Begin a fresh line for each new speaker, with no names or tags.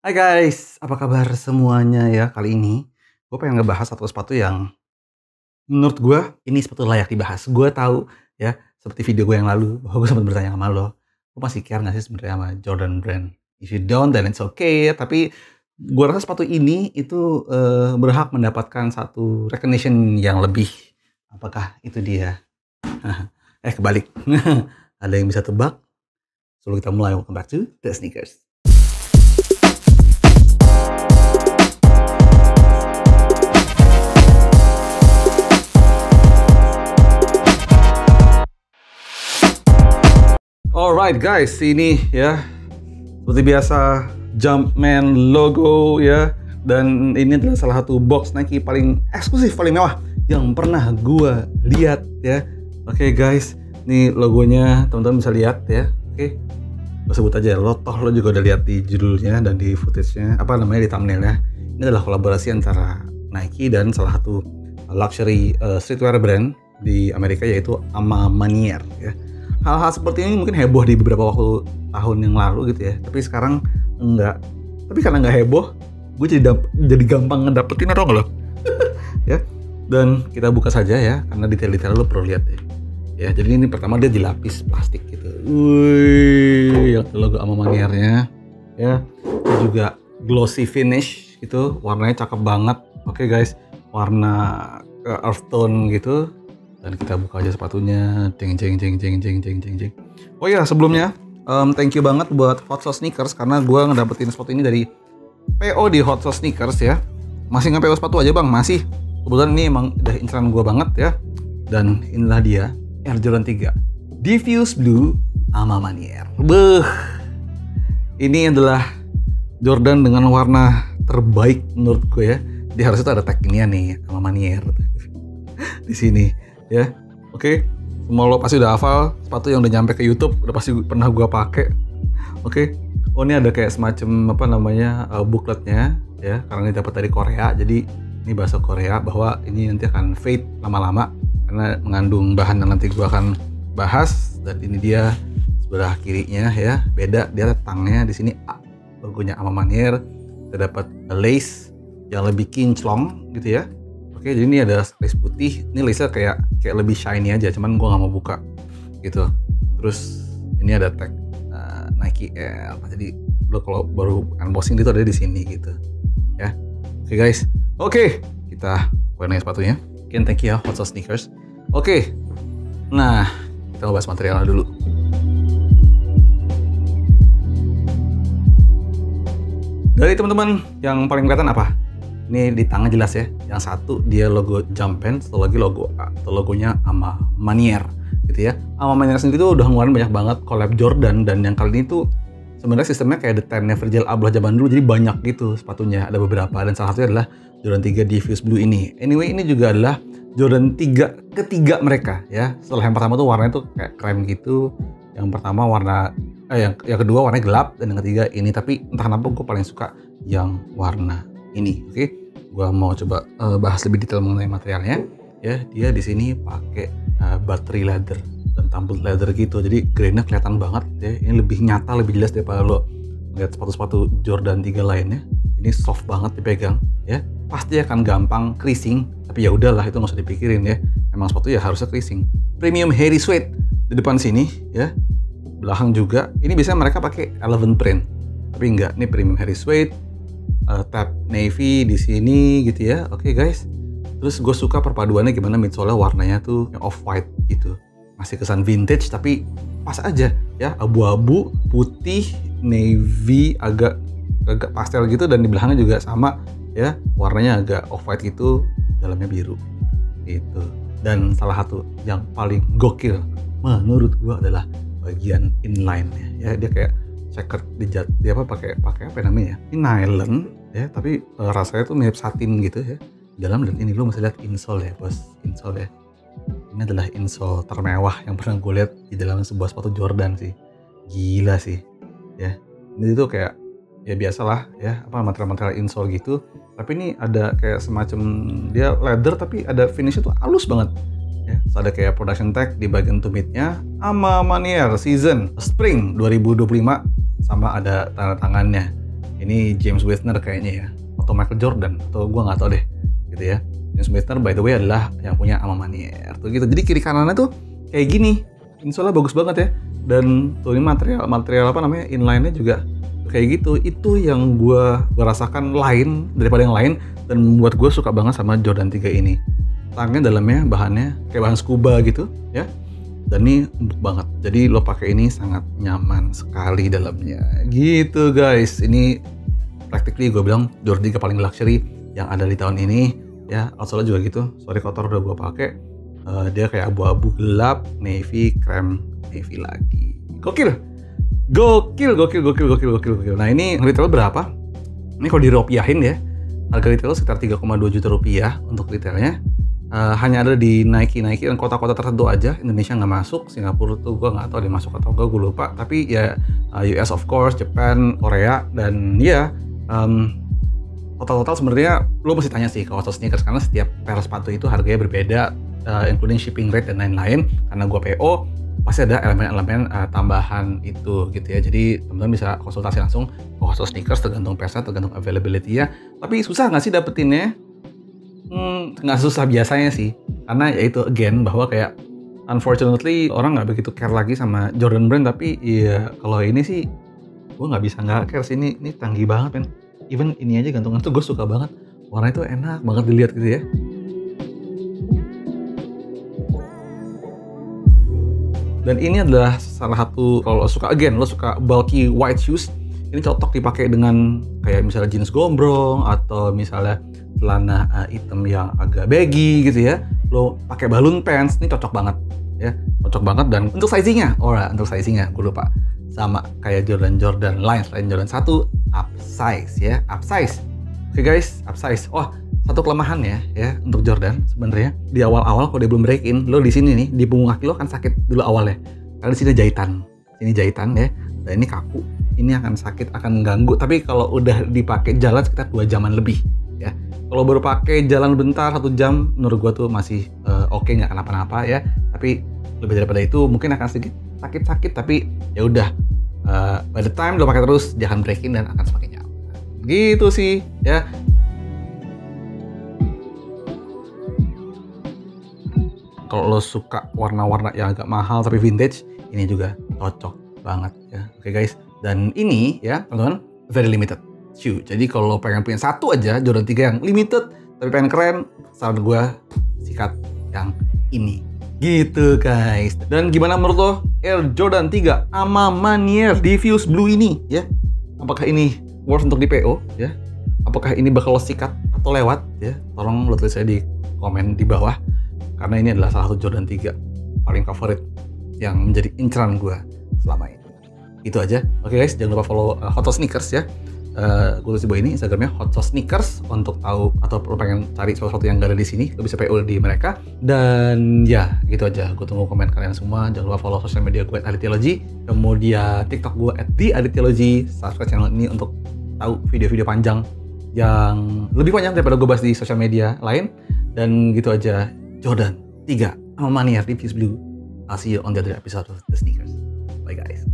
Hai guys, apa kabar semuanya ya? Kali ini gue pengen ngebahas satu sepatu yang menurut gue ini sepatu layak dibahas. Gue tahu ya, seperti video gue yang lalu bahwa gue sempat bertanya sama lo masih care nggak sih sebenarnya sama Jordan Brand? If you don't, then it's okay. Tapi gue rasa sepatu ini itu berhak mendapatkan satu recognition yang lebih. Apakah itu dia? Kebalik. Ada yang bisa tebak? Sebelum kita mulai, welcome back to The Sneakers. Alright guys, ini ya seperti biasa Jumpman logo ya, dan ini adalah salah satu box Nike paling eksklusif, paling mewah yang pernah gua lihat ya. Oke guys, ini logonya teman-teman bisa lihat ya. Oke, gua sebut aja lo juga udah lihat di judulnya dan di footage-nya, apa namanya, di thumbnail-nya. Ini adalah kolaborasi antara Nike dan salah satu luxury streetwear brand di Amerika, yaitu A Ma Maniére ya. Hal-hal seperti ini mungkin heboh di beberapa tahun yang lalu gitu ya, tapi sekarang enggak. Tapi karena enggak heboh, gue jadi gampang ngedapetin, atau enggak lo? Ya, dan kita buka saja ya, karena detail-detail lo perlu lihat ya. Ya, jadi ini pertama dia dilapis plastik gitu. Wih, yang logo A Ma Maniére-nya ya. Itu juga glossy finish gitu, warnanya cakep banget. Oke guys, warna earth tone gitu. Dan kita buka aja sepatunya. Jeng. Oh iya, sebelumnya thank you banget buat Hot Sauce Sneakers, karena gue ngedapetin sepatu ini dari PO di Hot Sauce Sneakers ya. Masih nge-PO sepatu aja bang, masih. Kebetulan ini emang udah inceran gue banget ya. Dan inilah dia, Air Jordan 3 Diffuse Blue A Ma Maniére. Beuh, ini adalah Jordan dengan warna terbaik menurut gue ya. Di harusnya tuh ada tag ini nih, A Ma Maniére di sini. Ya, oke. Semua lo pasti udah hafal sepatu yang udah nyampe ke YouTube, udah pasti pernah gua pakai. Oke. Oh, ini ada kayak semacam apa namanya bookletnya ya, karena ini dapat dari Korea. Jadi ini bahasa Korea, bahwa ini nanti akan fade lama-lama karena mengandung bahan yang nanti gua akan bahas. Dan ini dia sebelah kirinya ya, beda dia tangnya di sini logonya A Ma Maniére. Kita dapat lace yang lebih kinclong gitu ya. Oke, jadi ini ada lace putih. Ini lace-nya kayak lebih shiny aja, cuman gue nggak mau buka gitu. Terus ini ada tag Nike Air. Jadi lo kalau baru unboxing itu ada di sini gitu ya. Oke guys, oke, kita warnai sepatunya. Again, thank you ya Hot Sauce Sneakers. Oke, nah kita bahas materialnya dulu. Dari teman-teman yang paling kelihatan apa? Ini di tangan jelas ya. Yang satu dia logo Jumpman, satu lagi logo A, atau logonya A Ma Maniére gitu ya. A Ma Maniére sendiri tuh udah ngeluarin banyak banget collab Jordan, dan yang kali ini tuh sebenarnya sistemnya kayak The Ten Never Gel Ablah zaman dulu, jadi banyak gitu sepatunya, ada beberapa, dan salah satunya adalah Jordan 3 Diffuse Blue ini. Anyway, ini juga adalah Jordan 3 ketiga mereka ya. Setelah yang pertama tuh warnanya tuh kayak krem gitu. Yang pertama warna yang kedua warnanya gelap, dan yang ketiga ini, tapi entah kenapa gue paling suka yang warna ini. Oke, gua mau coba bahas lebih detail mengenai materialnya. Ya, dia di sini pakai battery leather dan tumbled leather gitu. Jadi grainnya kelihatan banget ya. Ini lebih nyata, lebih jelas daripada lo lihat sepatu-sepatu Jordan 3 lainnya. Ini soft banget dipegang ya. Pasti akan gampang creasing, tapi ya udahlah, itu nggak usah dipikirin ya. Emang sepatu ya harusnya creasing. Premium hairy suede di depan sini ya. Belakang juga. Ini biasanya mereka pakai elephant print, tapi enggak. Ini premium hairy suede. Tab navy di sini gitu ya. Oke guys. Terus gue suka perpaduannya gimana, midsole warnanya tuh off white gitu. Masih kesan vintage tapi pas aja ya. Abu-abu, putih, navy, agak pastel gitu, dan di belakangnya juga sama ya. Warnanya agak off white gitu, dalamnya biru gitu. Dan salah satu yang paling gokil menurut gue adalah bagian inline-nya ya. Dia kayak checkered dia pakai apa namanya? Ini nylon ya, tapi rasanya tuh mirip satin gitu ya dalam. Dan ini lo masih lihat insole ya bos, insole ya. Ini adalah insole termewah yang pernah gue lihat di dalam sebuah sepatu Jordan sih. Gila sih ya. Ini tuh kayak ya biasalah ya, apa, material insole gitu, tapi ini ada kayak semacam dia leather tapi ada finishnya tuh halus banget ya. So, ada kayak production tag di bagian tumitnya, A Ma Maniére Season Spring 2025, sama ada tanda tangannya ini James Wisner kayaknya ya, atau Michael Jordan, atau gue nggak tahu deh, gitu ya. James Wisner by the way adalah yang punya Alma Manier, tuh gitu. Jadi kiri kanannya tuh kayak gini, insolnya bagus banget ya. Dan tuh ini material apa namanya, inline-nya juga kayak gitu. Itu yang gue rasakan lain daripada yang lain, dan membuat gue suka banget sama Jordan 3 ini. Tangnya dalamnya bahannya kayak bahan scuba gitu ya. Dan ini empuk banget, jadi lo pakai ini sangat nyaman sekali dalamnya gitu guys. Ini practically gue bilang Jordan 3 paling luxury yang ada di tahun ini ya. Outsole juga gitu, sorry kotor udah gue pakai. Dia kayak abu-abu gelap, navy, krem navy lagi. Gokil. Nah ini retail berapa? Ini kalau dirupiahin ya, harga retail sekitar 3,2 juta rupiah untuk retailnya. Hanya ada di Nike dan kota-kota tertentu aja. Indonesia nggak masuk, Singapura tuh gue nggak tahu dia masuk atau enggak, gue lupa. Tapi ya US of course, Japan, Korea, dan ya total sebenarnya lo mesti tanya sih ke House of Sneakers, karena setiap pair sepatu itu harganya berbeda, including shipping rate dan lain-lain. Karena gue PO, pasti ada elemen-elemen tambahan itu gitu ya. Jadi teman-teman bisa konsultasi langsung ke House of Sneakers, tergantung pairnya, tergantung availability ya. Tapi susah nggak sih dapetinnya? Nggak susah biasanya sih, karena ya itu again bahwa kayak unfortunately orang nggak begitu care lagi sama Jordan Brand. Tapi ya kalau ini sih gue nggak bisa nggak care sih. Ini canggih banget men. Even ini aja gantungan tuh gue suka banget, warna itu enak banget dilihat gitu ya. Dan ini adalah salah satu, kalau lo suka bulky white shoes, ini cocok dipakai dengan kayak misalnya jeans gombrong atau misalnya celana hitam yang agak baggy gitu ya. Lo pakai balloon pants, ini cocok banget ya, cocok banget. Dan untuk sizingnya, gue lupa, sama kayak Jordan lain selain Jordan 1, upsize ya, upsize. Oke guys, upsize. Satu kelemahan ya untuk Jordan sebenarnya di awal-awal kalau dia belum break in, lo di sini nih di punggung kaki lo kan sakit dulu awalnya, karena di sini jahitan ya, dan ini kaku, ini akan sakit, akan ganggu. Tapi kalau udah dipakai jalan sekitar 2 jaman lebih ya. Kalau baru pakai jalan bentar 1 jam, menurut gua tuh masih oke, nggak kenapa-napa ya. Tapi lebih daripada itu mungkin akan sedikit sakit, tapi ya udah, by the time lo pakai terus dia akan break in dan akan semakin nyaman. Gitu sih ya. Kalau lo suka warna-warna yang agak mahal tapi vintage, ini juga cocok banget ya. Oke guys, dan ini ya teman-teman very limited shoe. Jadi kalau lo pengen punya satu aja Jordan 3 yang limited tapi pengen keren, saran gue sikat yang ini. Gitu guys. Dan gimana menurut lo Air Jordan 3 Alma Manier Diffuse Blue ini ya? Apakah ini worth untuk di PO ya? Apakah ini bakal lo sikat atau lewat ya? Tolong lo tulis saya di komen di bawah, karena ini adalah salah satu Jordan 3 paling favorit yang menjadi inceran gue selama ini. Itu aja. Oke guys, jangan lupa follow Hot Sauce Sneakers ya. Gue tulis di bawah ini Instagramnya Hot Sauce Sneakers untuk tahu atau lo pengen cari sesuatu yang gak ada di sini, lo bisa PO di mereka. Dan ya gitu aja. Gue tunggu komen kalian semua. Jangan lupa follow sosial media gue @adityaology, kemudian TikTok gue @theadityaology. Subscribe channel ini untuk tahu video-video panjang yang lebih panjang daripada gue bahas di sosial media lain. Dan gitu aja. Jordan 3 Alma Manier Diffuse Blue. I'll see you on the other episode of The Sneakers. Bye guys.